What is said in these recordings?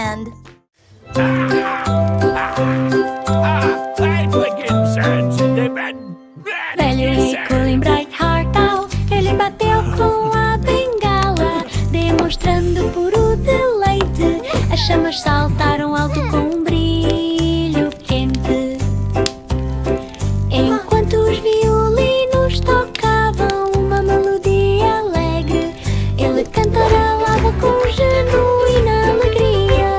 Land. Velho rico em Bright Heartal, ele bateu com a bengala, demonstrando puro deleite. As chamas saltaram alto com um brilho quente. Enquanto os violinos tocavam uma melodia alegre, ele cantarolava com genuína alegria.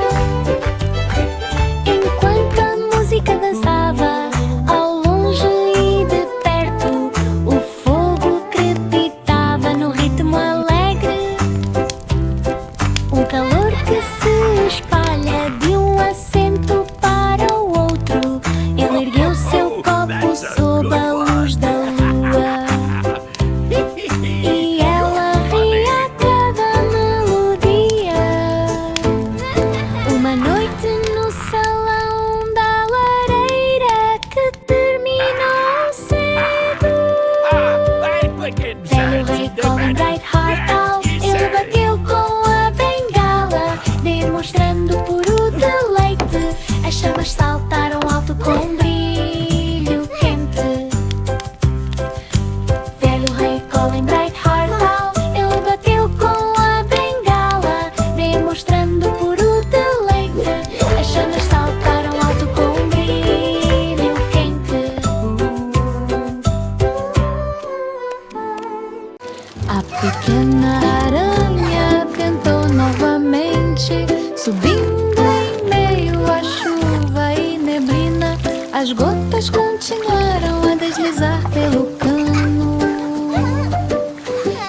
Enquanto a música dançava, ao longe e de perto, o fogo crepitava no ritmo alegre. Um calor que se espalha de um assento para o outro. Ele ergueu seu copo sob a luz da lua, e ela ria a cada melodia. Uma noite no salão da lareira que terminou cedo. Velho rei Colin Bright Heartal, ele bateu com a bengala, demonstrando puro deleite. As chamas saltaram alto com um brilho quente. Velho rei Colin Bright Heartal, ele bateu com a bengala, demonstrando puro deleite. As chamas saltaram alto com um brilho quente. A pequena aranha tentou novamente, subindo em meio à chuva e neblina. As gotas continuaram a deslizar pelo cano.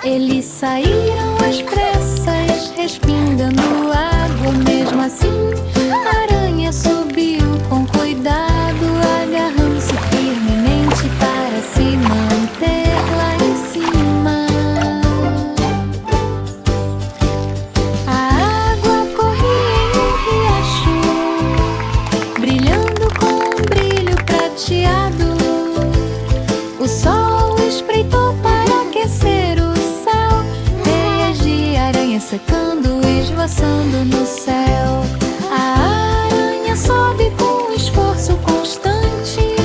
Eles saíram às pressas, respingando água. Mesmo assim, a aranha subiu com cuidado, agarrando-se firmemente para se manter lá em cima. A água corria em um riacho, brilhando com um brilho prateado. O sol espreitou para aquecer o céu, teias de aranha secando e esvoaçando no céu. A aranha sobe com esforço constante.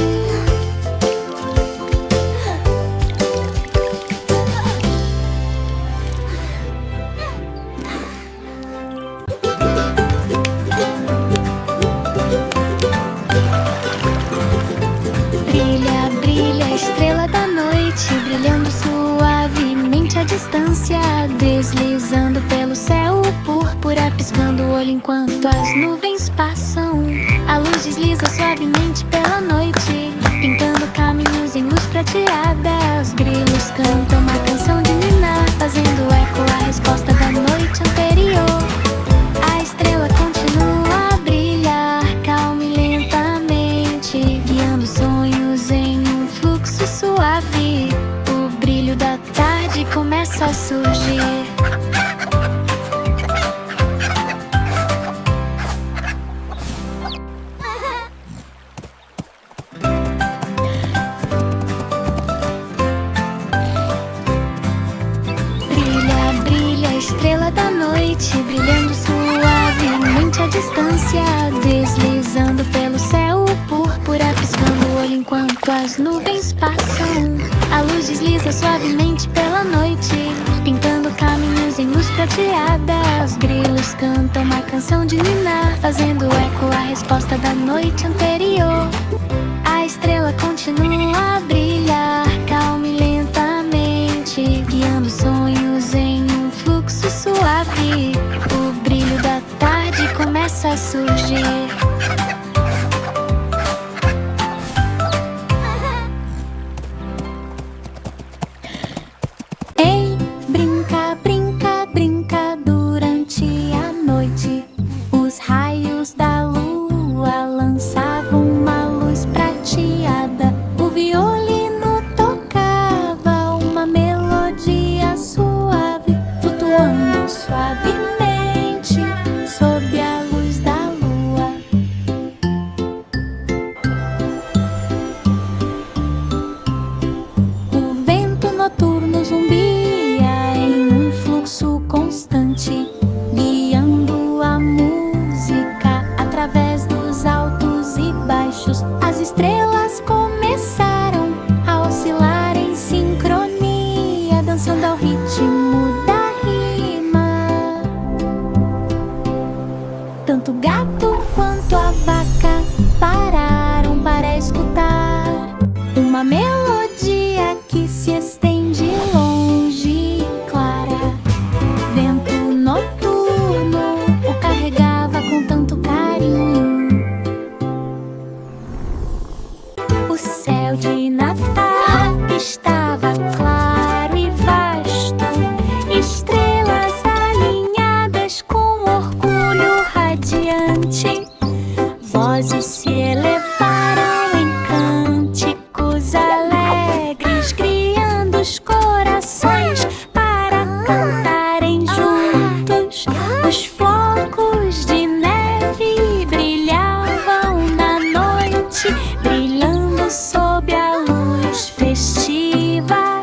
Brilha, brilha, estrela da noite, brilhando suavemente à distância, deslizando pelo céu púrpura, piscando o olho enquanto as nuvens passam. A luz desliza suavemente pela noite, pintando caminhos em luz prateada. Os grilos cantam uma canção de ninar, fazendo eco a resposta da noite anterior. A estrela continua a brilhar, calma e lentamente, guiando sonhos em um fluxo suave. O brilho da tarde começa a surgir. Brilha, brilha, estrela da noite, brilhando suavemente à distância, deslizando pelo céu púrpura, piscando o olho enquanto as nuvens passam. A luz desliza suavemente pela noite, pintando caminhos em luz prateada. Os grilos cantam uma canção de ninar, fazendo eco a resposta da noite anterior. A estrela continua a brilhar, calma e lentamente, guiando sonhos em um fluxo suave. O brilho da tarde começa a surgir. Ei, brinca, brinca, brinca durante a noite. Os raios da lua lançavam uma luz prateada. O violino tocava uma melodia suave, flutuando suavemente sob a luz da lua. ao ritmo da rima. Tanto o gato quanto a vaca pararam para escutar uma melodia que se estende longe e clara. Vento noturno o carregava com tanto carinho. O céu de Natal estava claro e vasto, estrelas alinhadas com orgulho radiante. Vozes se elevaram em cânticos alegres, criando os corações para cantarem juntos. Os flocos de neve brilhavam na noite, brilhando sob a luz festiva.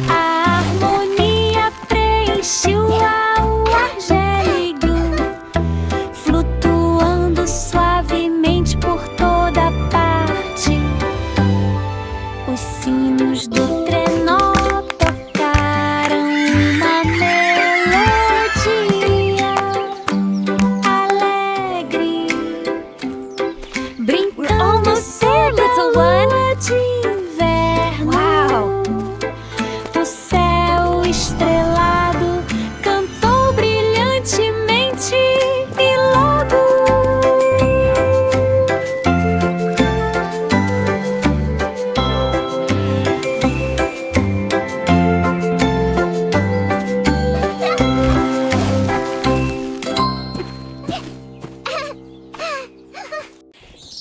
A harmonia preencheu o ar gélido, flutuando suavemente por toda parte. Os sinos do trenó tocaram uma melodia alegre, brincando sob a lua de inverno. O céu estrelado cantou brilhantemente e logo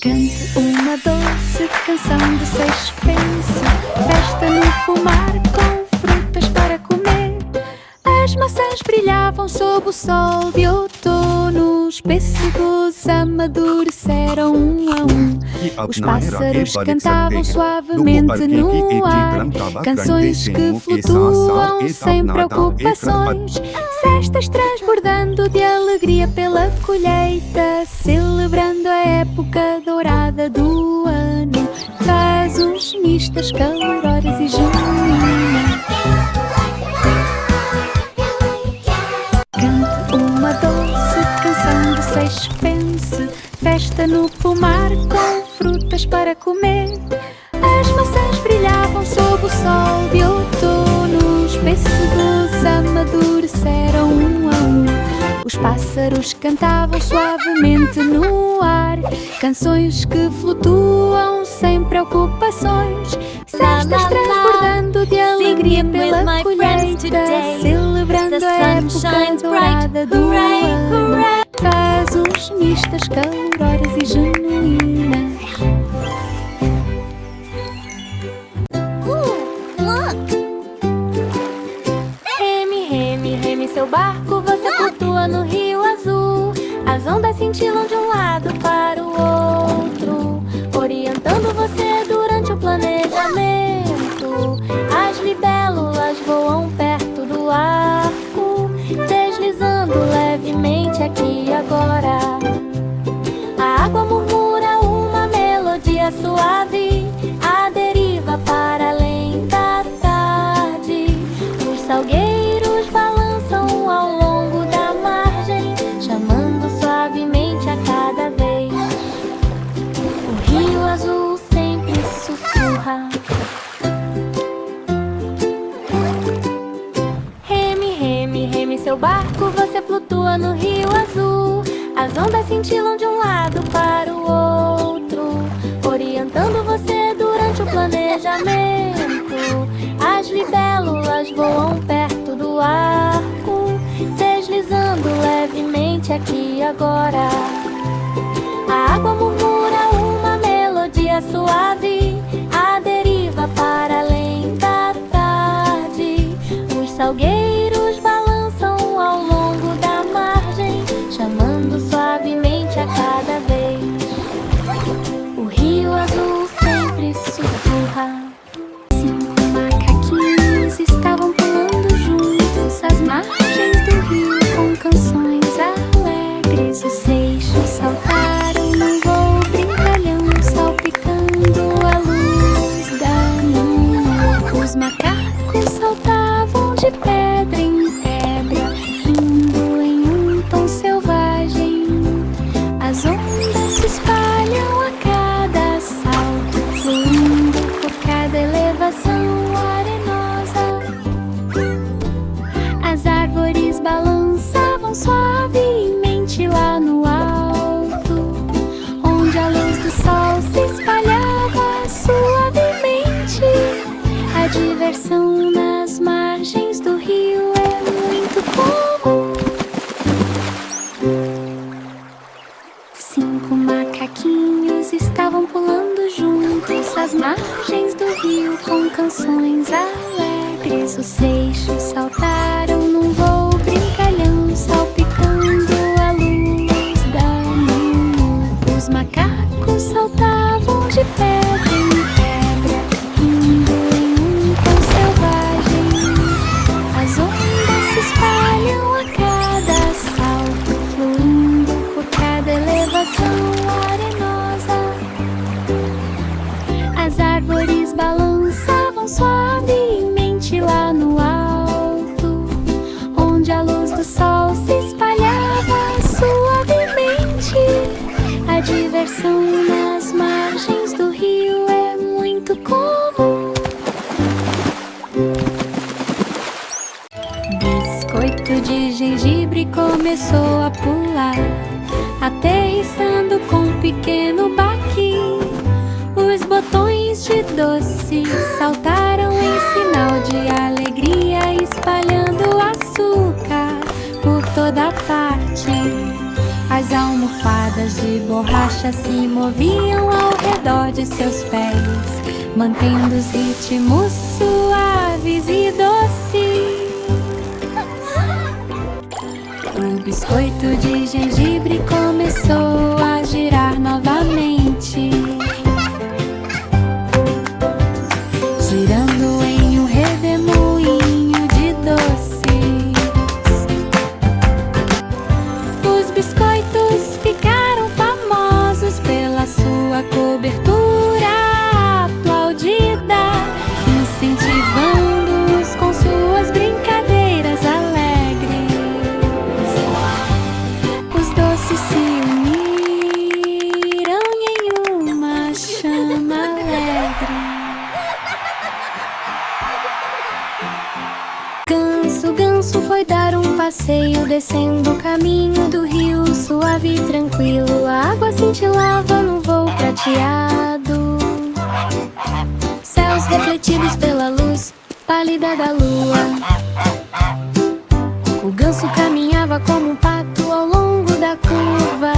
canto uma doce canção de suspense, festa no pomar com frutas para comer. As maçãs brilhavam sob o sol de outono, os pêssegos amadureceram um a um. Os pássaros cantavam suavemente no ar, canções que flutuam sem preocupações. Cestas transbordando de alegria pela colheita, celebrando a época dourada do ano. Fazes-mistas calorosas e genuínas. Canto uma doce canção de suspense, festa no pomar com frutas para comer. As maçãs brilhavam sob o sol de outono, os pêssegos amadureceram um a um. Os pássaros cantavam suavemente no ar, canções que flutuam sem preocupações. Cestas transbordando de alegria pela colheita, celebrando a época dourada do ano. Fazes-mistas calorosas e genuínas. Reme, seu barco, você flutua no rio azul. As ondas cintilam de um lado para o outro, orientando você durante o planejamento. As libélulas voam perto do arco, deslizando levemente aqui e agora. A água murmura uma melodia suave, à deriva para além da tarde. Os salgueiros balançam ao longo da margem, chamando suavemente a cada vez. O rio azul sempre sussurra. Reme, seu barco, você flutua no rio azul. As ondas cintilam de um lado para o outro, orientando você durante o planejamento. As libélulas voam perto do arco, deslizando levemente aqui e agora. A água murmura uma melodia suave, à deriva para além da tarde. Os salgueiros balançam ao longo da margem, chamando suavemente a cada vez. O rio azul sempre sussurra. 5 macaquinhos estavam pulando juntos às margens do rio com canções alegres. Os seixos saltaram num voo brincalhão, salpicando a luz da lua. Os macacos saltavam comum. 5 macaquinhos estavam pulando juntos às margens do rio com canções alegres. Os seixos saltaram num voo brincalhão, salpicando a luz da lua. Os macacos saltavam de pedra em pedra, indo em um tom selvagem. As ondas se espalham a cada salto, fluindo por cada elevação arenosa. As árvores balançavam suavemente lá no alto, onde a luz do sol se espalhava suavemente. A diversão nas margens do rio é muito comum. Biscoito de gengibre começou a pular, aterrissando com um pequeno baque. Os botões de doce saltaram em sinal de alegria, espalhando açúcar por toda parte. As almofadas de borracha se moviam ao redor de seus pés, mantendo os ritmos suaves e doces. O biscoito de gengibre começou a girar novamente, girando em um redemoinho de doces. Os biscoitos ficaram famosos pela sua cobertura aplaudida, incentivando-os com suas brincadeiras alegres. Os doces se uniram em uma chama alegre. Ganso foi dar um passeio, descendo o caminho do rio, suave e tranquilo. A água cintilava no voo prateado, céus refletidos pela luz pálida da lua. O ganso caminhava como um pato ao longo da curva,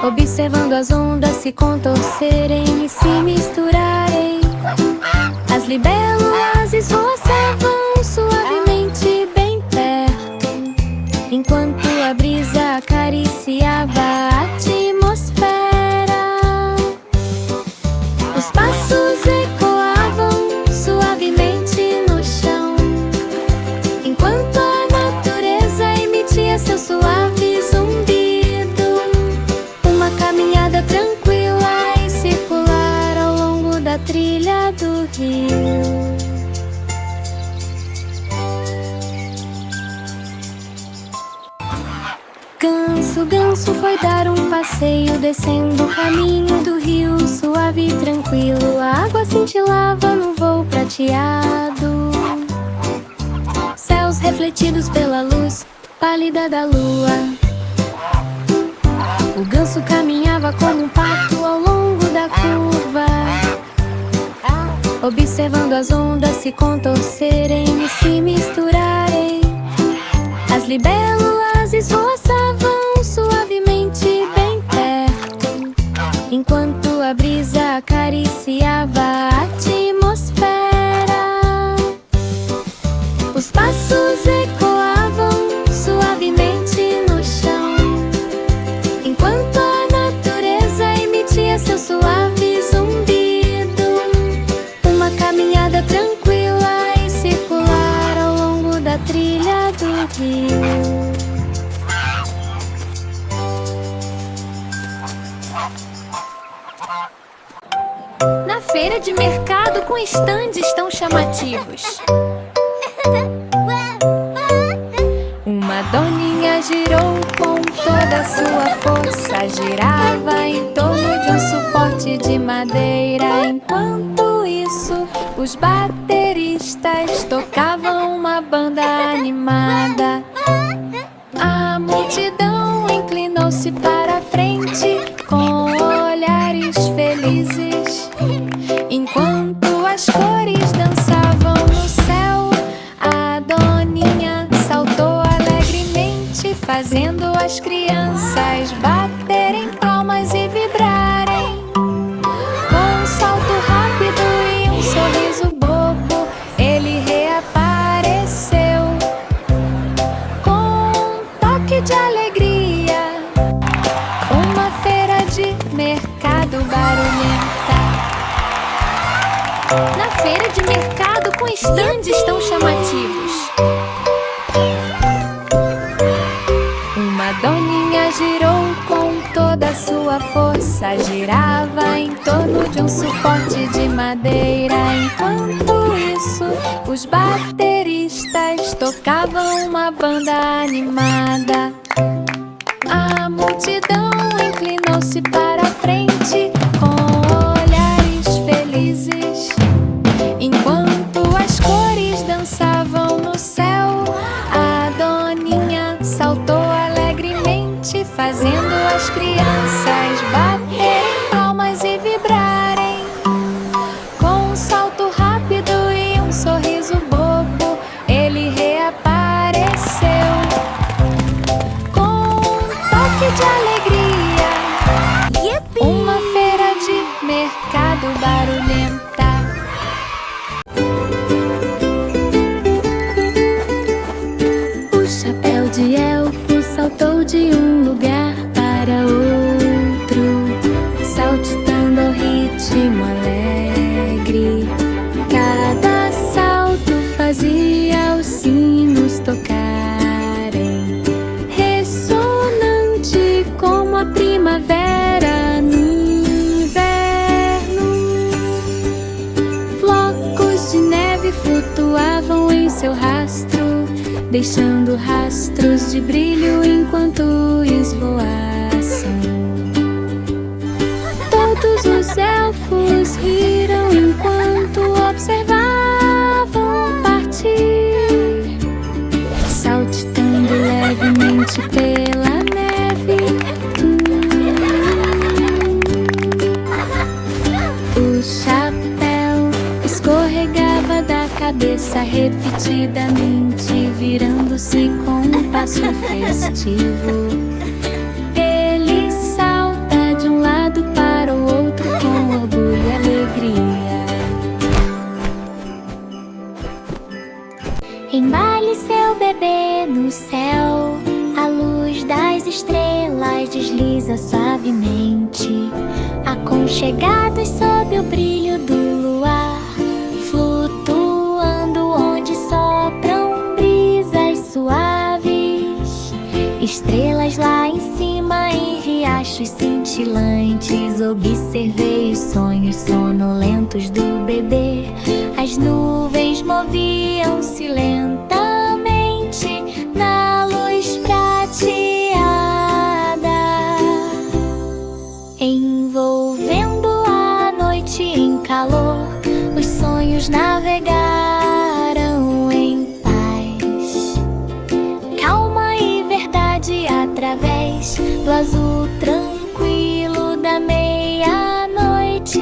observando as ondas se contorcerem e se misturarem. As libélulas esvoaçavam suavemente bem perto, enquanto a brisa acariciava a atmosfera. Os passos ecoavam suavemente no chão, enquanto a natureza emitia seu suave zumbido. Uma caminhada tranquila e circular ao longo da trilha do rio. Ganso foi dar um passeio, descendo o caminho do rio, suave e tranquilo. A água cintilava no voo prateado, céus refletidos pela luz pálida da lua. O ganso caminhava como um pato ao longo da curva, observando as ondas se contorcerem e se misturarem. As libélulas esvoaçavam suavemente bem perto, enquanto a brisa acariciava a atmosfera. Os passos ecoavam suavemente no chão, enquanto a natureza emitia seu suave zumbido. Uma caminhada tranquila e circular ao longo da trilha do rio. Na feira de mercado com estandes tão chamativos, uma doninha girou com toda a sua força, girava em torno de um suporte de madeira. Enquanto isso, os bateristas tocavam uma banda animada. A multidão inclinou-se para a frente com olhares felizes, enquanto as cores dançavam no céu. fazendo as crianças baterem palmas e vibrarem. Com um salto rápido e um sorriso bobo, ele reapareceu. Com um toque de alegria, uma feira de mercado barulhenta. Na feira de mercado, com estandes tão chamativos, uma doninha girou com toda a sua força. Girava em torno de um suporte de madeira. Enquanto isso, os bateristas tocavam uma banda animada. A multidão inclinou-se para a frente com olhares felizes, enquanto as cores dançavam no céu. A doninha saltou alegremente, fazendo as crianças baterem palmas e vibrarem. Com um salto rápido e um sorriso bobo, ele reapareceu. Com um toque de alegria, uma feira de mercado barulhenta. O chapéu de elfo saltou de um lugar para outro, saltitando ao ritmo alegre. Cada salto fazia os sinos tocarem, ressonante como a primavera no inverno. Flocos de neve flutuavam em seu rastro, deixando rastros de brilho enquanto esvoaçam. Todos os elfos riram enquanto observavam partir, saltitando levemente pela neve. O chapéu escorregava da cabeça repetidamente, virando-se com um passo festivo. Ele salta de um lado para o outro com orgulho e alegria. Embale seu bebê no céu, a luz das estrelas desliza suavemente, aconchegados sob o brilho do luar, flutuando onde sopram brisas suaves. Estrelas lá em cima, em riachos cintilantes, observei os sonhos sonolentos do bebê. As nuvens moviam-se lentamente na luz prateada, envolvendo a noite em calor. Os sonhos navegaram em paz, calma e verdade através do azul tranquilo da meia-noite.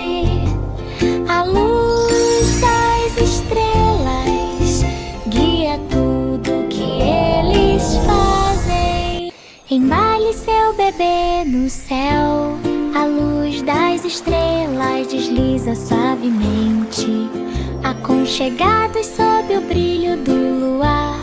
A luz das estrelas guia tudo que eles fazem. Embale seu bebê no céu, a luz das estrelas desliza suavemente, aconchegados sob o brilho do luar,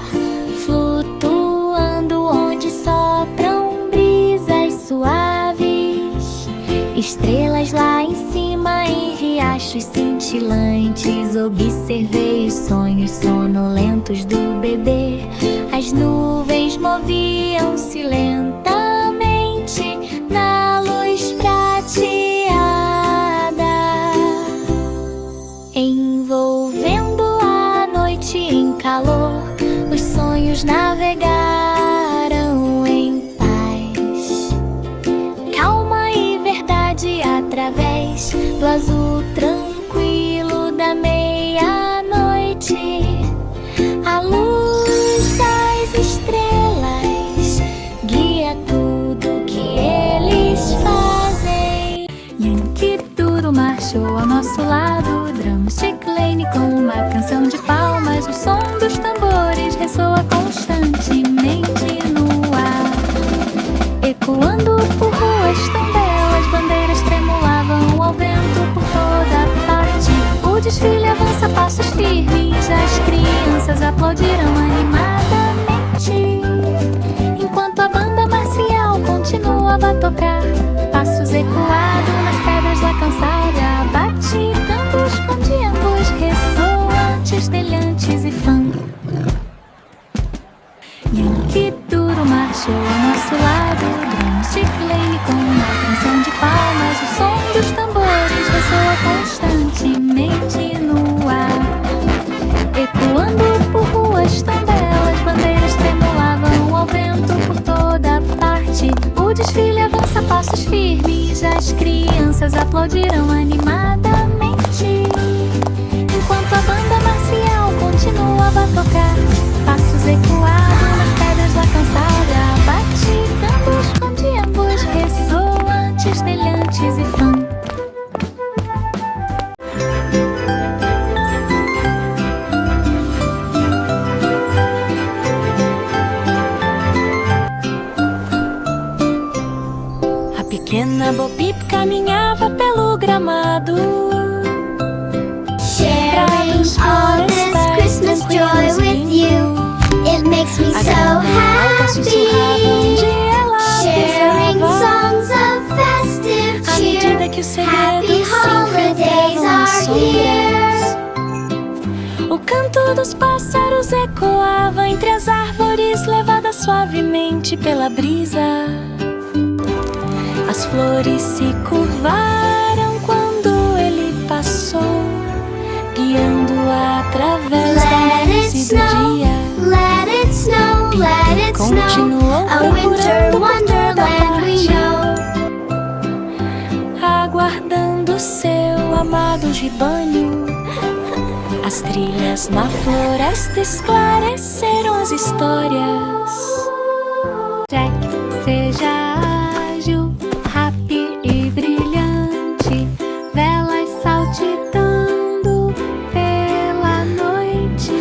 flutuando onde sopram brisas suaves. Estrelas lá em cima, em riachos cintilantes, observei os sonhos sonolentos do bebê. As nuvens moviam-se lentamente na luz prateada, envolvendo a noite em calor. Os sonhos navegaram em paz, calma e verdade através do azul tranquilo da meia-noite. A luz das estrelas guia tudo que eles fazem. Yankee Doodle marchou ao nosso lado, Drumstick Lane com uma canção de palmas. O som dos tambores ressoa constantemente no ar. Rainha Bo Peep caminhava pelo gramado, Sharing all this Christmas joy with you, it makes me so happy. Sharing songs of festive cheer, happy holidays are here. O canto dos pássaros ecoava entre as árvores, levada suavemente pela brisa. As flores se curvaram quando ele passou, guiando-a através da luz do dia. Let it snow, let it snow, a winter wonderland we know. Aguardando seu amado rebanho, as trilhas na floresta esclareceram as histórias. Jack, seja ágil, rápido e brilhante, velas saltitando pela noite.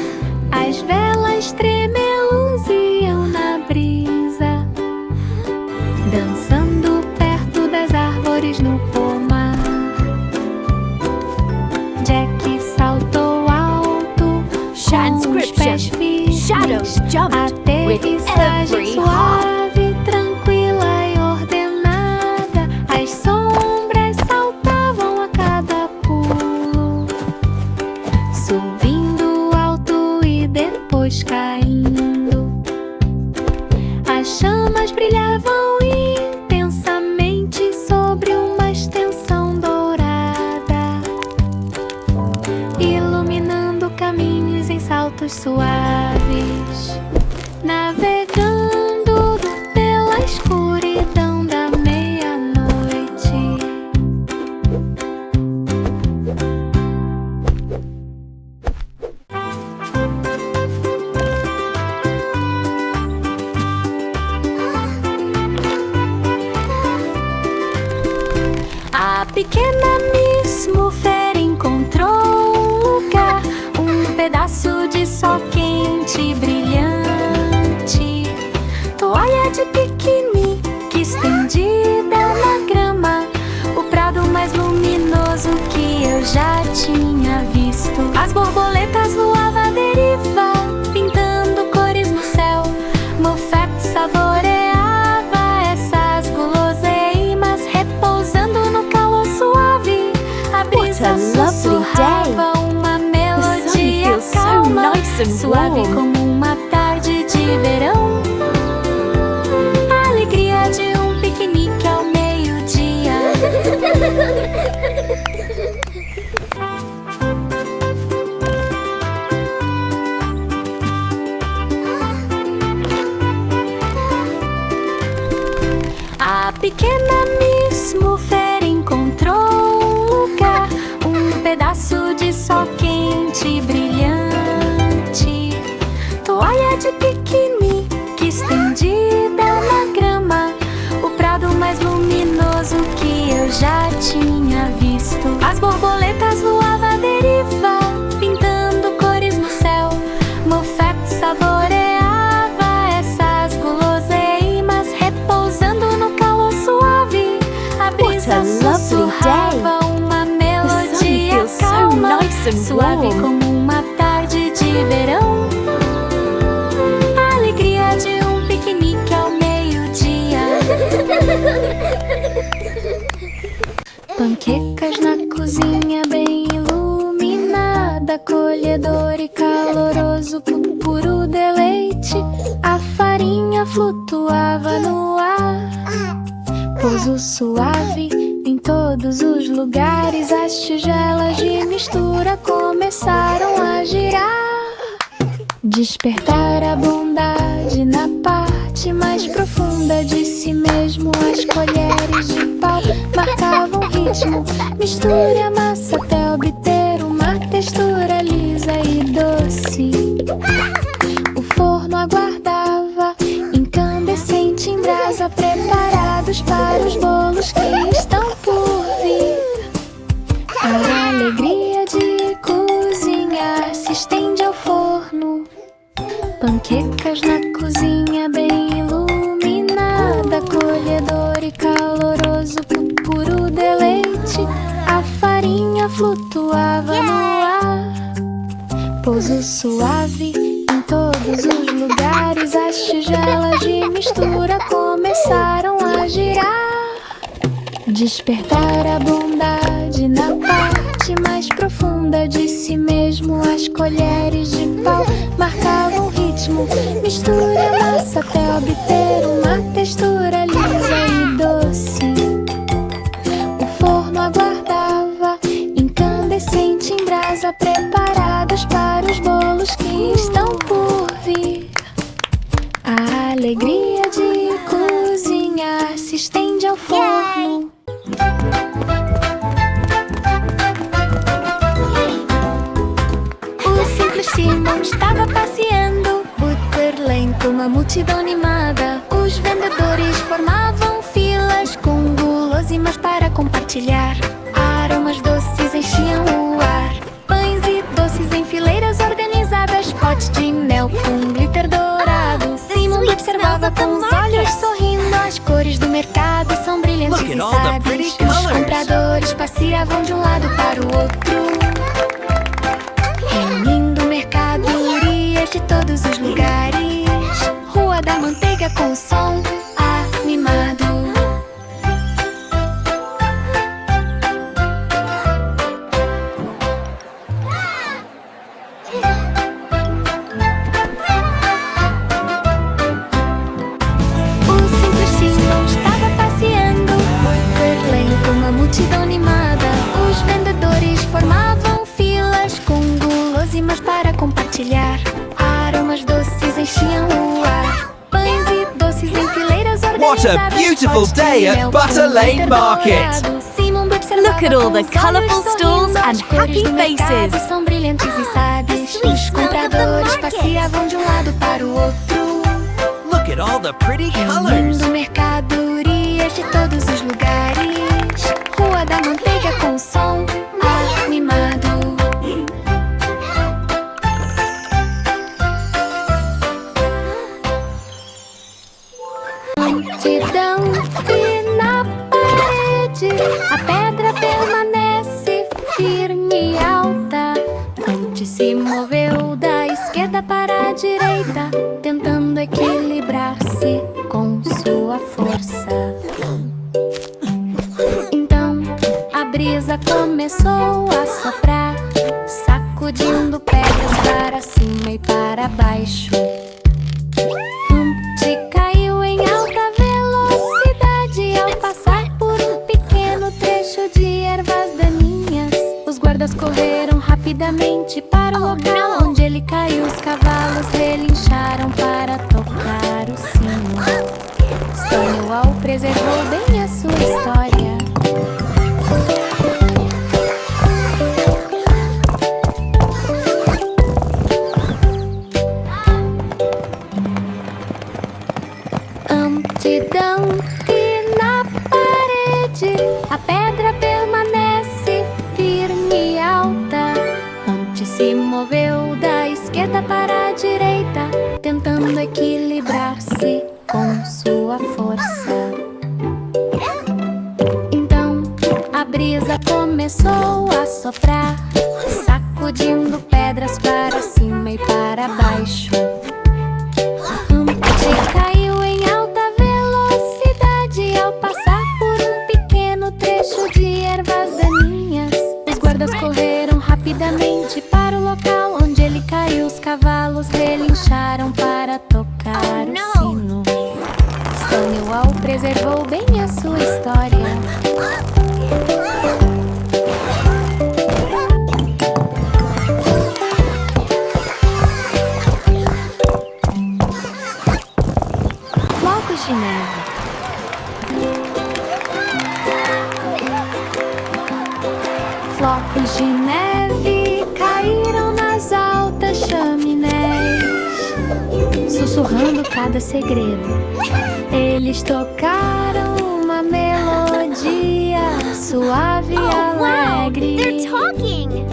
As velas tremeluziam na brisa, dançando perto das árvores no pomar. Jack saltou alto, com os pés firmes, aterrissagem suave, tranquila e ordenada. As sombras saltavam a cada pulo, subindo alto e depois caindo. As chamas brilhavam intensamente sobre uma extensão dourada, iluminando caminhos em saltos suaves, navegando pela escuridão da meia-noite. A pequena Miss Muffet encontrou um lugar, um pedaço de sol quente e brilhante, toalha de piquenique estendida na grama, o prado mais luminoso que eu já tinha visto. As borboletas voavam à deriva, pintando cores no céu. Muffet saboreava essas guloseimas, repousando no calor suave. A brisa sussurrava uma melodia calma, suave como uma tarde de verão. A alegria de um piquenique ao meio-dia. A pequena Miss Muffet encontrou um lugar, um pedaço de sol quente e brilhante, toalha de piquenique estendida na grama, o prado mais luminoso que eu já tinha visto. As borboletas voavam à deriva, pintando cores no céu. Muffet saboreava essas guloseimas, repousando no calor suave. A brisa sussurrava uma melodia calma, suave como uma tarde de verão. A alegria de um piquenique ao meio-dia. Panquecas na cozinha bem iluminada, acolhedor e caloroso, puro deleite. A farinha flutuava no ar, pouso suave em todos os lugares. As tigelas de mistura começaram a girar, despertar a bondade na parte mais profunda de si mesmo. As colheres de pau marcavam ritmo, misture a massa até obter uma textura lisa e doce. O forno aguardava, incandescente em brasa, preparados para os bolos que estão por vir. A alegria de cozinhar se estende ao forno. Panquecas na cozinha bem iluminada, acolhedor e caloroso, flutuava no ar. Pouso suave em todos os lugares. As tigelas de mistura começaram a girar. Despertar a bondade na parte mais profunda de si mesmo. As colheres de pau marcavam ritmo. Mistura a massa até obter uma textura lisa e doce. O forno aguardava, incandescente em brasa, preparados para os bolos que estão por vir. A alegria de cozinhar se estende ao forno. O simples Simon estava passeando por Lane com uma multidão animada. Os vendedores formavam filas com guloseimas para compartilhar. Aromas doces enchiam o ar. Pães e doces em fileiras organizadas. Potes de mel com glitter dourado. Simon observava com os olhos sorrindo. As cores do mercado são brilhantes e sábias. Os compradores passeavam de um lado para o outro, reunindo mercadorias de todos os lugares. Rua da Manteiga com som animado. Multidão animada, os vendedores formavam filas com guloseimas para compartilhar. Aromas doces enchiam o ar. Pães e doces em fileiras organizadas. What a beautiful day at Butter Lane Market! Look at all the colourful stalls and happy faces. São brilhantes e sábios. Os compradores passeavam de um lado para o outro, Look at all the pretty colours! reunindo mercadorias de todos os lugares. Rua da Manteiga com som animado. Multidão e na parede a pedra permanece firme e alta. Dante se moveu da esquerda para a direita, tentando equilibrar-se com sua força. A brisa começou a soprar, sacudindo pedras para cima e para baixo. Humpty caiu em alta velocidade ao passar por um pequeno trecho de ervas daninhas. Os guardas correram rapidamente para o local onde ele caiu. Os cavalos relincharam para tocar o sino. Stonewall preservou bem a sua história. E na parede a pedra permanece firme e alta. Humpty se moveu da esquerda para a direita, tentando equilibrar-se com sua força. Então a brisa começou a soprar, sacudindo pedras para cima e para baixo. Humpty caiu em alta velocidade ao passar por um pequeno trecho de ervas daninhas. Os guardas correram rapidamente para o local onde ele caiu. Os cavalos relincharam para tocar o sino. Stonewall preservou bem a sua história. Flocos de neve. Flocos de neve caíram nas altas chaminés, sussurrando cada segredo. Eles tocaram uma melodia suave e alegre. They're talking!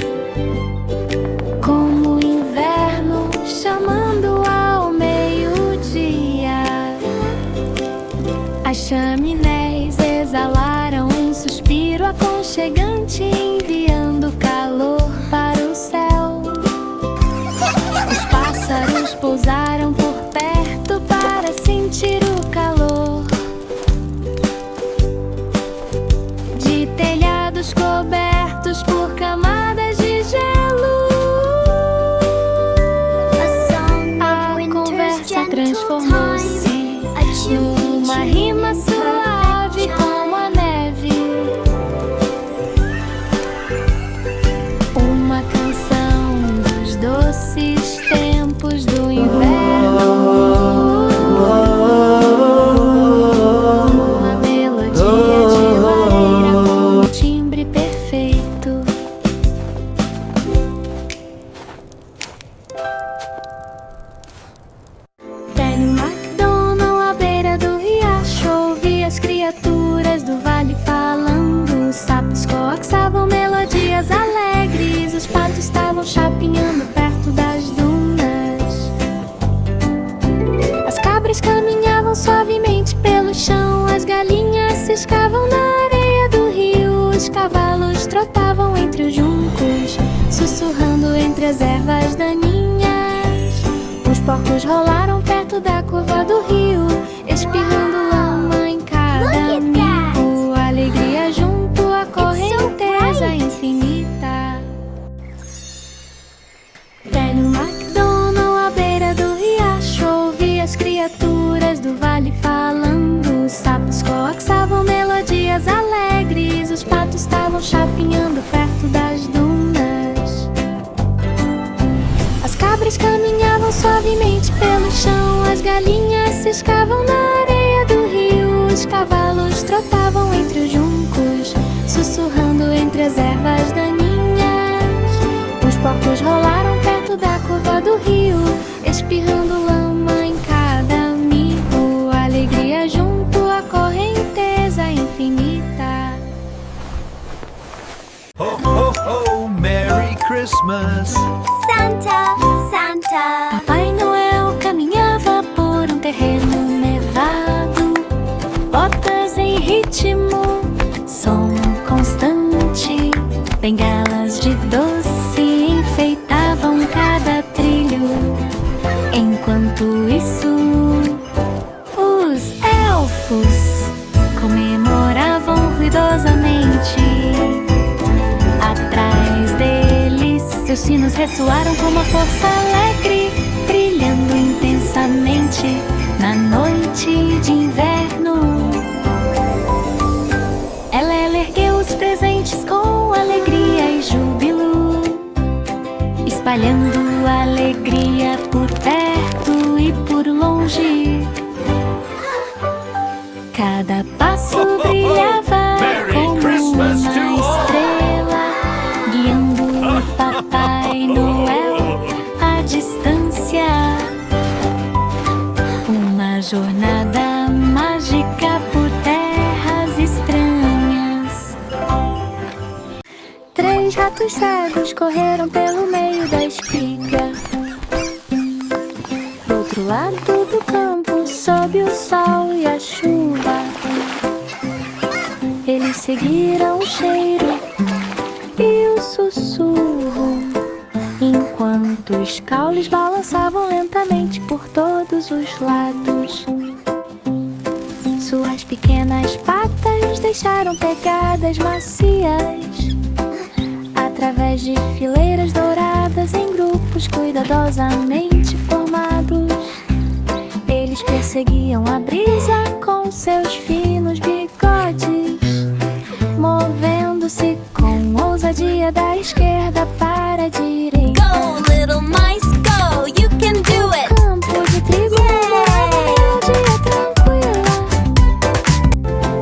Como o inverno chamando ao meio-dia. As chaminés exalaram um suspiro aconchegante, enviando pousaram por perto para sentir o calor de telhados cobertos por camadas de gelo. A conversa transformou-se numa rima suave como a neve, uma canção dos doces tempos do inverno, uma melodia de lareira com um timbre perfeito. Velho MacDonald à beira do riacho ouvia as criaturas do vale falando. Os sapos coaxavam melodias alegres, os patos estavam chapinhando perto das dunas. As cabras caminhavam suavemente pelo chão, as galinhas ciscavam na areia do rio, os cavalos trotavam entre os juncos, sussurrando entre as ervas daninhas. Os porcos rolaram perto da curva do rio, espirrando lama em cada amigo. Alegria junto à correnteza infinita. Velho MacDonald à beira do riacho ouvia as criaturas do vale falando. Os sapos coaxavam melodias alegres, os patos estavam chapinhando perto das dunas. As cabras caminhavam suavemente pelo chão, as galinhas ciscavam na areia do rio, os cavalos trotavam entre os juncos, sussurrando entre as ervas daninhas. Os porcos rolaram perto da curva do rio, espirrando lama em cada amigo. Alegria junto à correnteza infinita. Ho, ho, ho, Merry Christmas. Santa, Santa. Papai Noel caminhava por um terreno nevado, botas em ritmo, som constante, bengalas de doce enfeitavam cada trilho. Enquanto isso, os elfos comemoravam ruidosamente. Atrás deles, seus sinos ressoaram com uma força alegre, brilhando intensamente na noite de inverno. Ela ergueu os presentes com alegria e júbilo, espalhando alegria por perto e por longe. Cada passo brilhava como uma estrela, guiando o Papai Noel à distância. Uma jornada mágica por terras estranhas. 3 ratos cegos correram pelo meio da espiga. Do outro lado do campo, sob o sol e a chuva, eles seguiram o cheiro e o sussurro, enquanto os caules balançavam lentamente por todos os lados. Suas pequenas patas deixaram pegadas macias através de fileiras douradas em grupos cuidadosamente formados. Eles perseguiam a brisa com seus finos bigodes, movendo-se com ousadia da esquerda para a direita. Go, little mice, go, you can do it. Campo de trigo, uma melodia tranquila,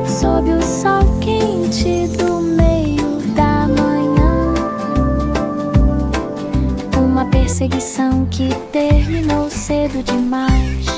sob o sol quente do meio da manhã. Uma perseguição que terminou cedo demais.